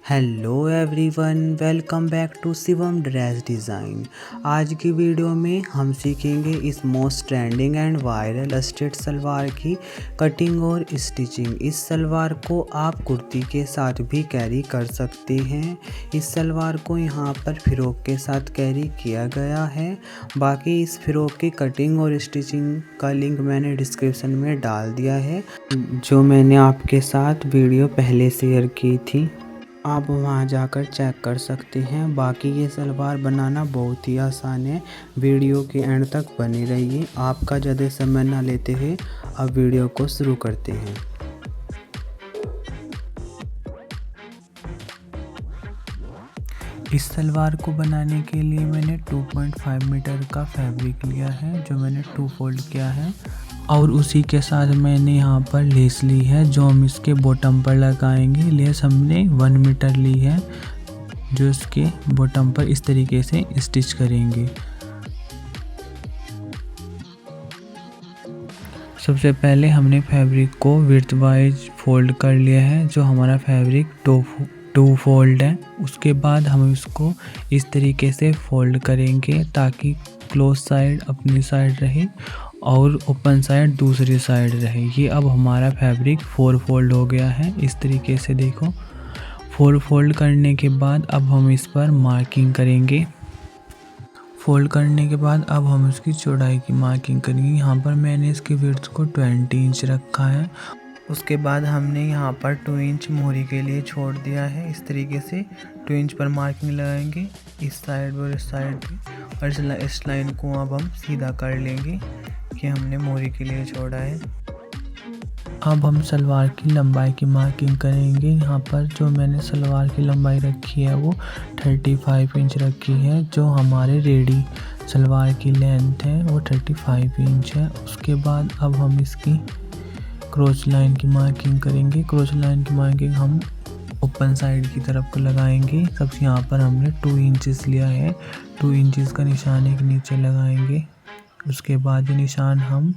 Hello everyone, welcome back to Shivam dress design. आज की video में हम सीखेंगे इस most trending and viral straight salwar की कटिंग और स्टिचिंग। इस सलवार को आप कुर्ती के साथ भी कैरी कर सकते हैं। इस सलवार को यहाँ पर फ्रॉक के साथ कैरी किया गया है। बाकी इस फ्रॉक की कटिंग और स्टिचिंग का लिंक मैंने डिस्क्रिप्शन में डाल दिया है, जो मैंने आपके साथ वीडियो पहले शेयर की थी। आप वहां जाकर चेक कर सकते हैं। बाकी ये सलवार बनाना बहुत ही आसान है। वीडियो के एंड तक बने रहिए। आपका ज़्यादा समय ना लेते हुए अब वीडियो को शुरू करते हैं। इस सलवार को बनाने के लिए मैंने 2.5 मीटर का फैब्रिक लिया है, जो मैंने 2 फोल्ड किया है, और उसी के साथ मैंने यहाँ पर लेस ली है, जो हम इसके बॉटम पर लगाएंगे। लेस हमने 1 मीटर ली है, जो इसके बॉटम पर इस तरीके से स्टिच करेंगे। सबसे पहले हमने फैब्रिक को विड्थ वाइज फोल्ड कर लिया है, जो हमारा फैब्रिक 2 फोल्ड है। उसके बाद हम इसको इस तरीके से फोल्ड करेंगे ताकि क्लोज साइड अपनी साइड रहे और ओपन साइड दूसरी साइड रहे। ये अब हमारा फैब्रिक 4 फोल्ड हो गया है। इस तरीके से देखो, 4 फोल्ड करने के बाद अब हम इस पर मार्किंग करेंगे। फोल्ड करने के बाद अब हम इसकी चौड़ाई की मार्किंग करेंगे। यहाँ पर मैंने इसकी विड्थ को 20 इंच रखा है। उसके बाद हमने यहाँ पर 2 इंच मोहरी के लिए छोड़ दिया है। इस तरीके से 2 इंच पर मार्किंग लगाएंगे, इस साइड और इस साइड पे, और इस लाइन को अब हम सीधा कर लेंगे कि हमने मोहरी के लिए छोड़ा है। अब हम सलवार की लंबाई की मार्किंग करेंगे। यहाँ पर जो मैंने सलवार की लंबाई रखी है वो 35 इंच रखी है। जो हमारे रेडी सलवार की लेंथ है वो 35 इंच है। उसके बाद अब हम इसकी क्रॉस लाइन की मार्किंग करेंगे। क्रॉस लाइन की मार्किंग हम ओपन साइड की तरफ को लगाएंगे। सबसे यहाँ पर हमने 2 इंचेस लिया है। 2 इंचेस का निशान एक नीचे लगाएंगे। उसके बाद ये निशान हम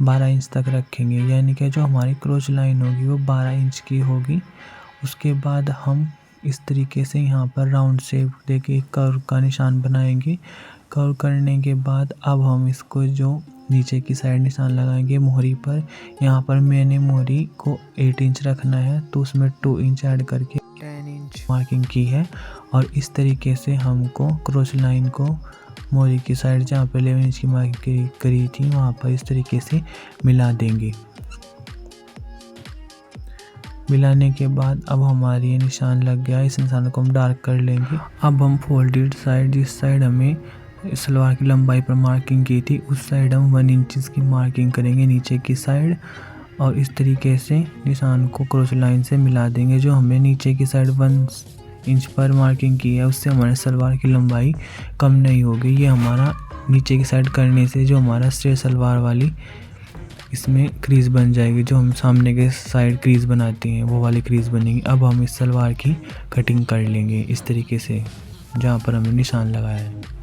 12 इंच तक रखेंगे, यानी कि जो हमारी क्रॉस लाइन होगी वो 12 इंच की होगी। उसके बाद हम इस तरीके से यहाँ पर राउंड शेप देके एक कर्व का निशान बनाएंगे। कर्व करने के बाद अब हम इसको जो नीचे की साइड निशान लगाएंगे मोहरी पर। यहाँ पर मैंने मोहरी को 8 इंच रखना है, तो उसमें 2 इंच ऐड करके 10 इंच मार्किंग की है। और इस तरीके से हमको क्रॉस लाइन को मोहरी की साइड जहाँ पर 11 इंच की मार्किंग करी थी वहाँ पर इस तरीके से मिला देंगे। मिलाने के बाद अब हमारी ये निशान लग गया। इस निशान को हम डार्क कर लेंगे। अब हम फोल्डेड साइड, जिस साइड हमें सलवार की लंबाई पर मार्किंग की थी, उस साइड हम 1 इंच की मार्किंग करेंगे नीचे की साइड, और इस तरीके से निशान को क्रॉस लाइन से मिला देंगे। जो हमें नीचे की साइड 1 इंच पर मार्किंग की है, उससे हमारे सलवार की लंबाई कम नहीं होगी। ये हमारा नीचे की साइड करने से जो हमारा स्ट्रेट सलवार वाली इसमें क्रीज बन जाएगी, जो हम सामने के साइड क्रीज बनाते हैं वो वाली क्रीज बनेगी। अब हम इस सलवार की कटिंग कर लेंगे इस तरीके से, जहाँ पर हमने निशान लगाया है।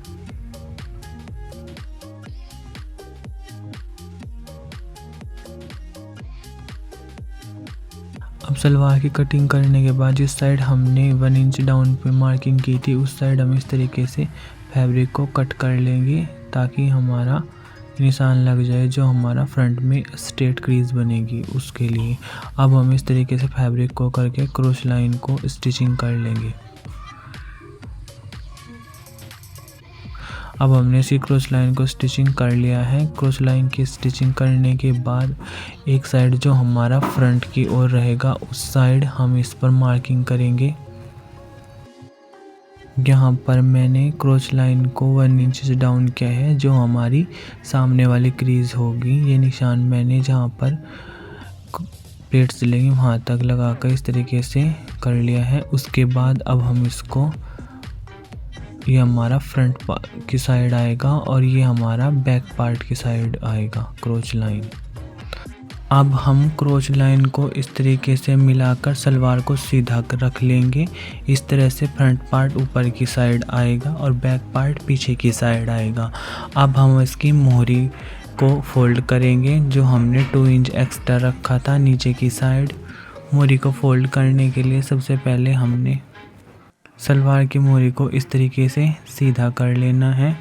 अब सलवार की कटिंग करने के बाद जिस साइड हमने 1 इंच डाउन पे मार्किंग की थी, उस साइड हम इस तरीके से फैब्रिक को कट कर लेंगे ताकि हमारा निशान लग जाए, जो हमारा फ्रंट में स्ट्रेट क्रीज बनेगी उसके लिए। अब हम इस तरीके से फैब्रिक को करके क्रॉस लाइन को स्टिचिंग कर लेंगे। अब हमने इसी क्रॉस लाइन को स्टिचिंग कर लिया है। क्रॉस लाइन की स्टिचिंग करने के बाद एक साइड जो हमारा फ्रंट की ओर रहेगा, उस साइड हम इस पर मार्किंग करेंगे। यहाँ पर मैंने क्रॉस लाइन को 1 इंच से डाउन किया है, जो हमारी सामने वाली क्रीज होगी। ये निशान मैंने जहाँ पर प्लेट्स लेंगे वहाँ तक लगाकर इस तरीके से कर लिया है। उसके बाद अब हम इसको, ये हमारा फ्रंट की साइड आएगा और ये हमारा बैक पार्ट की साइड आएगा क्रॉस लाइन। अब हम क्रॉस लाइन को इस तरीके से मिलाकर सलवार को सीधा कर रख लेंगे। इस तरह से फ्रंट पार्ट ऊपर की साइड आएगा और बैक पार्ट पीछे की साइड आएगा। अब हम इसकी मोहरी को फोल्ड करेंगे, जो हमने 2 इंच एक्स्ट्रा रखा था नीचे की साइड। मोहरी को फोल्ड करने के लिए सबसे पहले हमने सलवार की मोहरी को इस तरीके से सीधा कर लेना है।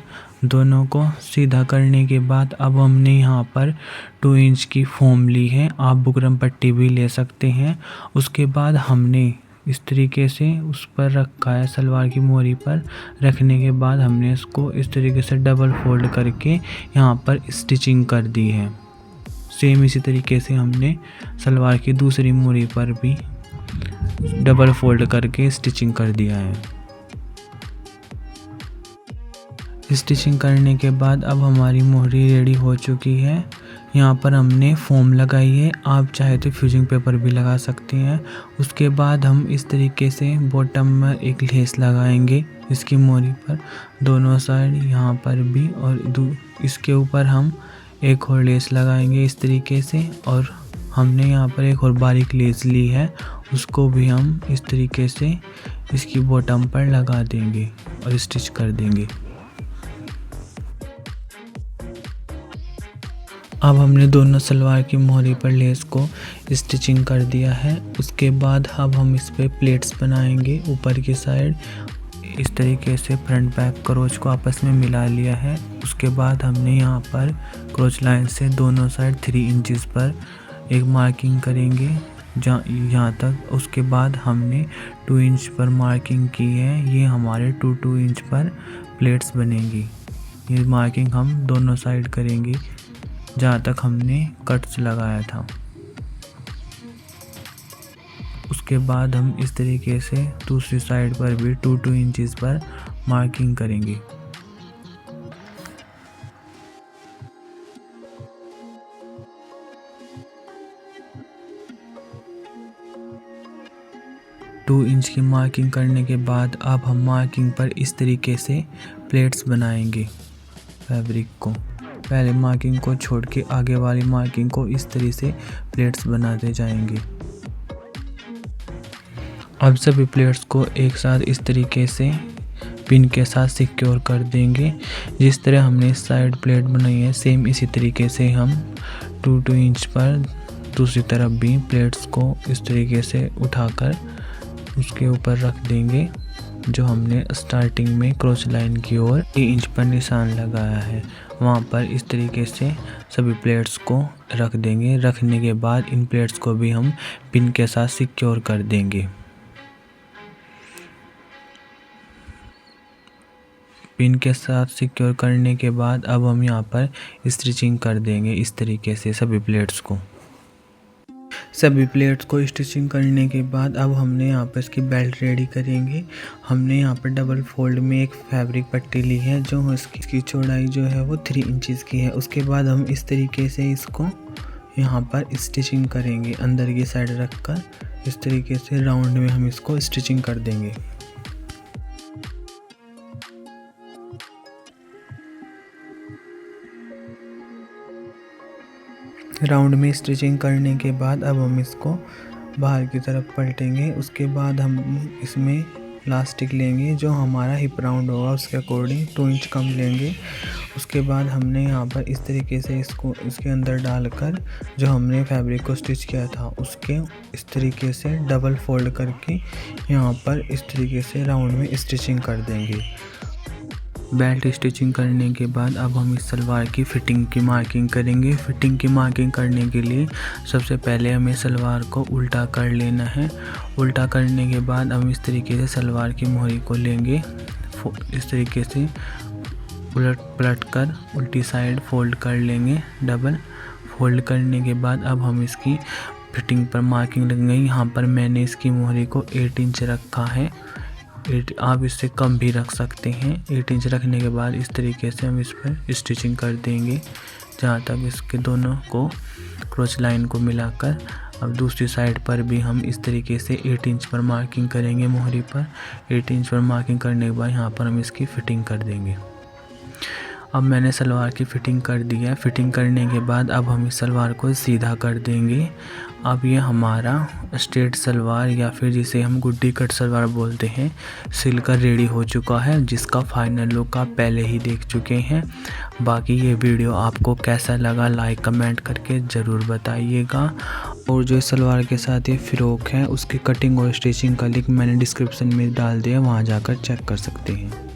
दोनों को सीधा करने के बाद अब हमने यहाँ पर 2 इंच की फोम ली है, आप बुकरम पट्टी भी ले सकते हैं। उसके बाद हमने इस तरीके से उस पर रखा है, सलवार की मोहरी पर रखने के बाद हमने इसको इस तरीके से डबल फोल्ड करके यहाँ पर स्टिचिंग कर दी है। सेम इसी तरीके से हमने सलवार की दूसरी मोहरी पर भी डबल फोल्ड करके स्टिचिंग कर दिया है। स्टिचिंग करने के बाद अब हमारी मोहरी रेडी हो चुकी है। यहाँ पर हमने फोम लगाई है, आप चाहे तो फ्यूजिंग पेपर भी लगा सकते हैं। उसके बाद हम इस तरीके से बॉटम में एक लेस लगाएंगे इसकी मोहरी पर, दोनों साइड यहाँ पर भी, और इसके ऊपर हम एक और लेस लगाएंगे इस तरीके से। और हमने यहाँ पर एक और बारीक लेस ली है, उसको भी हम इस तरीके से इसकी बॉटम पर लगा देंगे और स्टिच कर देंगे। अब हमने दोनों सलवार की मोहरी पर लेस को स्टिचिंग कर दिया है। उसके बाद अब हम इस पे प्लेट्स बनाएंगे ऊपर की साइड। इस तरीके से फ्रंट बैक क्रोच को आपस में मिला लिया है। उसके बाद हमने यहाँ पर क्रोच लाइन से दोनों साइड 3 इंचेस पर एक मार्किंग करेंगे यहाँ तक। उसके बाद हमने 2 इंच पर मार्किंग की है, ये हमारे 2 इंच पर प्लेट्स बनेंगी। ये मार्किंग हम दोनों साइड करेंगे जहाँ तक हमने कट्स लगाया था। उसके बाद हम इस तरीके से दूसरी साइड पर भी 2 इंचेस पर मार्किंग करेंगे। टू इंच की मार्किंग करने के बाद अब हम मार्किंग पर इस तरीके से प्लेट्स बनाएंगे फैब्रिक को। पहले मार्किंग को छोड़ के आगे वाली मार्किंग को इस तरह से प्लेट्स बनाते जाएंगे। अब सभी प्लेट्स को एक साथ इस तरीके से पिन के साथ सिक्योर कर देंगे। जिस तरह हमने साइड प्लेट बनाई है सेम इसी तरीके से हम 2 इंच पर दूसरी तरफ भी प्लेट्स को इस तरीके से उठाकर उसके ऊपर रख देंगे, जो हमने स्टार्टिंग में क्रोच लाइन की ओर 3 इंच पर निशान लगाया है वहाँ पर इस तरीके से सभी प्लेट्स को रख देंगे। रखने के बाद इन प्लेट्स को भी हम पिन के साथ सिक्योर कर देंगे। पिन के साथ सिक्योर करने के बाद अब हम यहाँ पर स्टिचिंग कर देंगे इस तरीके से सभी प्लेट्स को। सभी प्लेट्स को स्टिचिंग करने के बाद अब हमने यहाँ पर इसकी बेल्ट रेडी करेंगे। हमने यहाँ पर डबल फोल्ड में एक फैब्रिक पट्टी ली है, जो इसकी चौड़ाई जो है वो 3 इंचेस की है। उसके बाद हम इस तरीके से इसको यहाँ पर स्टिचिंग करेंगे, अंदर की साइड रखकर इस तरीके से राउंड में हम इसको स्टिचिंग कर देंगे। राउंड में स्टिचिंग करने के बाद अब हम इसको बाहर की तरफ पलटेंगे। उसके बाद हम इसमें इलास्टिक लेंगे, जो हमारा हिप राउंड होगा उसके अकॉर्डिंग 2 इंच कम लेंगे। उसके बाद हमने यहाँ पर इस तरीके से इसको इसके अंदर डालकर जो हमने फैब्रिक को स्टिच किया था उसके इस तरीके से डबल फोल्ड करके यहाँ पर इस तरीके से राउंड में स्टिचिंग कर देंगे। बेल्ट स्टिचिंग करने के बाद अब हम इस सलवार की फ़िटिंग की मार्किंग करेंगे। फ़िटिंग की मार्किंग करने के लिए सबसे पहले हमें सलवार को उल्टा कर लेना है। उल्टा करने के बाद हम इस तरीके से सलवार की मोहरी को लेंगे, इस तरीके से पलट कर उल्टी साइड फोल्ड कर लेंगे। डबल फोल्ड करने के बाद अब हम इसकी फ़िटिंग पर मार्किंग लगेंगे। यहाँ पर मैंने इसकी मोहरी को 8 इंच रखा है, आप इससे कम भी रख सकते हैं। 8 इंच रखने के बाद इस तरीके से हम इस पर स्टिचिंग कर देंगे जहाँ तक इसके दोनों को क्रोच लाइन को मिलाकर। अब दूसरी साइड पर भी हम इस तरीके से 8 इंच पर मार्किंग करेंगे मोहरी पर। 8 इंच पर मार्किंग करने के बाद यहाँ पर हम इसकी फ़िटिंग कर देंगे। अब मैंने सलवार की फ़िटिंग कर दी है। फ़िटिंग करने के बाद अब हम इस सलवार को सीधा कर देंगे। अब ये हमारा स्ट्रेट सलवार या फिर जिसे हम गुड्डी कट सलवार बोलते हैं सिलकर रेडी हो चुका है, जिसका फाइनल लुक आप पहले ही देख चुके हैं। बाकी ये वीडियो आपको कैसा लगा लाइक कमेंट करके ज़रूर बताइएगा। और जो सलवार के साथ ये फ़्रॉक है उसकी कटिंग और स्टिचिंग का लिंक मैंने डिस्क्रिप्शन में डाल दिया, वहाँ जाकर चेक कर सकते हैं।